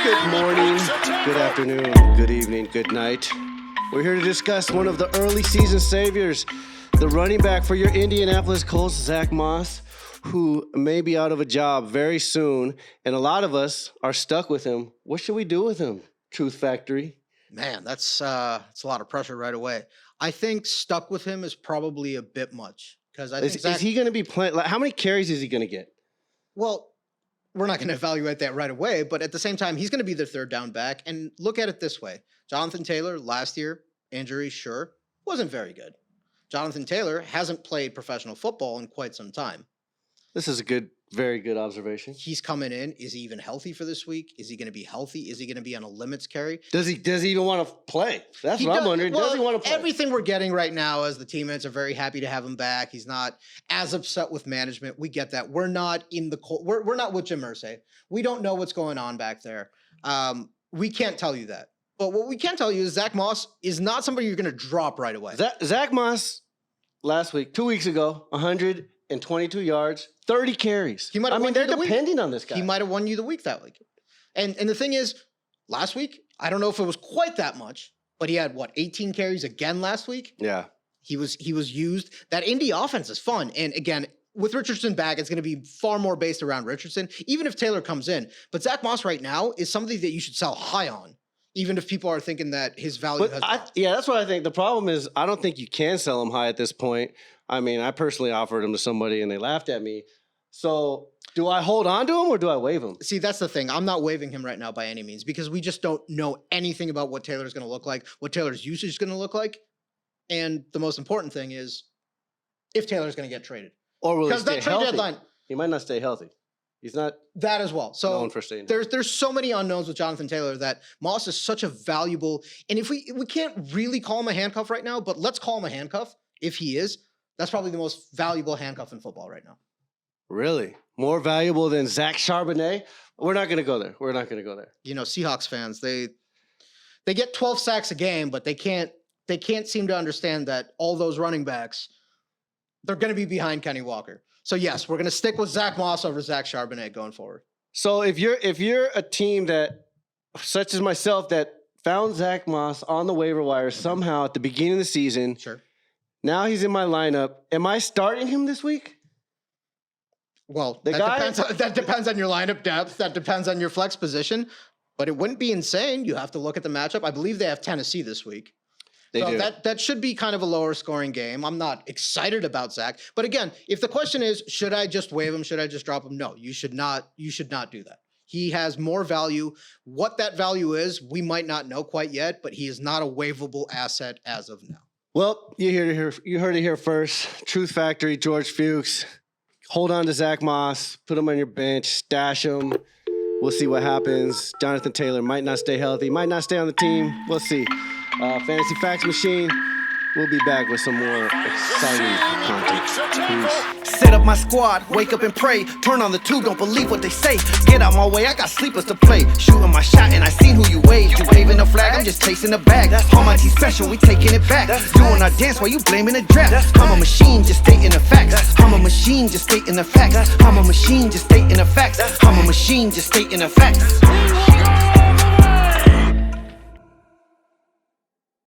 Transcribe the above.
Good morning, good afternoon, good evening, good night. We're here to discuss one of the early season saviors, the running back for your Indianapolis Colts, Zach Moss, who may be out of a job very soon, and a lot of us are stuck with him. What should we do with him, Truth Factory? Man, that's a lot of pressure right away. I think stuck with him is probably a bit much because I think Is he going to be playing? Like, how many carries is he going to get? well, we're not going to evaluate that right away, but at the same time, he's going to be the third down back. And look at it this way: Jonathan Taylor last year, injury, sure, wasn't very good. Jonathan Taylor hasn't played professional football in quite some time. This is a very good observation. He's coming in. Is he even healthy for this week? Is he going to be healthy? Is he going to be on a limits carry? Does he even want to play? That's what I'm wondering. Well, does he want to play? Everything we're getting right now as the teammates are very happy to have him back. He's not as upset with management. We get that. We're not we're not with Jim Irsay. We don't know what's going on back there. We can't tell you that. But what we can tell you is Zach Moss is not somebody you're going to drop right away. Zach Moss last week, 2 weeks ago, 122 yards, 30 carries. He might have won they're you the week. depending on this guy. He might have won you the week that week. And the thing is, last week, I don't know if it was quite that much, but he had 18 carries again last week? Yeah. He was used. That Indy offense is fun. And again, with Richardson back, it's going to be far more based around Richardson, even if Taylor comes in. But Zach Moss right now is somebody that you should sell high on, even if people are thinking that his value has dropped. Yeah, that's what I think. The problem is I don't think you can sell him high at this point. I mean, I personally offered him to somebody and they laughed at me. So do I hold on to him or do I waive him? See, that's the thing. I'm not waiving him right now by any means because we just don't know anything about what Taylor's going to look like, what Taylor's usage is going to look like. And the most important thing is if Taylor's going to get traded. Or will he Because stay that trade healthy? deadline, He might not stay healthy. He's not that as well. So known for staying healthy. there's so many unknowns with Jonathan Taylor that Moss is such a valuable, and if we can't really call him a handcuff right now, but let's call him a handcuff if he is. That's probably the most valuable handcuff in football right now. Really? More valuable than Zach Charbonnet? We're not going to go there. We're not going to go there. You know, Seahawks fans, they get 12 sacks a game, but they can't seem to understand that all those running backs, they're going to be behind Kenny Walker. So yes, we're going to stick with Zach Moss over Zach Charbonnet going forward. So if you're a team that, such as myself, that found Zach Moss on the waiver wire somehow at the beginning of the season, Sure. now he's in my lineup. Am I starting him this week? Well, that depends on your lineup depth. That depends on your flex position. But it wouldn't be insane. You have to look at the matchup. I believe they have Tennessee this week. They do. That should be kind of a lower scoring game. I'm not excited about Zach. But again, if the question is, should I just waive him? Should I just drop him? No, you should not. You should not do that. He has more value. What that value is, we might not know quite yet, but he is not a waivable asset as of now. Well, you heard it here first. Truth Factory, George Fuchs. Hold on to Zach Moss. Put him on your bench. Stash him. We'll see what happens. Jonathan Taylor might not stay healthy. Might not stay on the team. We'll see. Fantasy Facts Machine. We'll be back with some more exciting content. Peace. Set up my squad, wake up and pray. Turn on the tube, don't believe what they say. Get out my way, I got sleepers to play. Shooting my shot and I seen who you waved. You waving the flag, I'm just chasing the bag. All my team special, we taking it back. Doing our dance while you blaming the draft. I'm a machine, just stating the facts. I'm a machine, just stating the facts. I'm a machine, just stating the facts. I'm a machine, just stating the facts.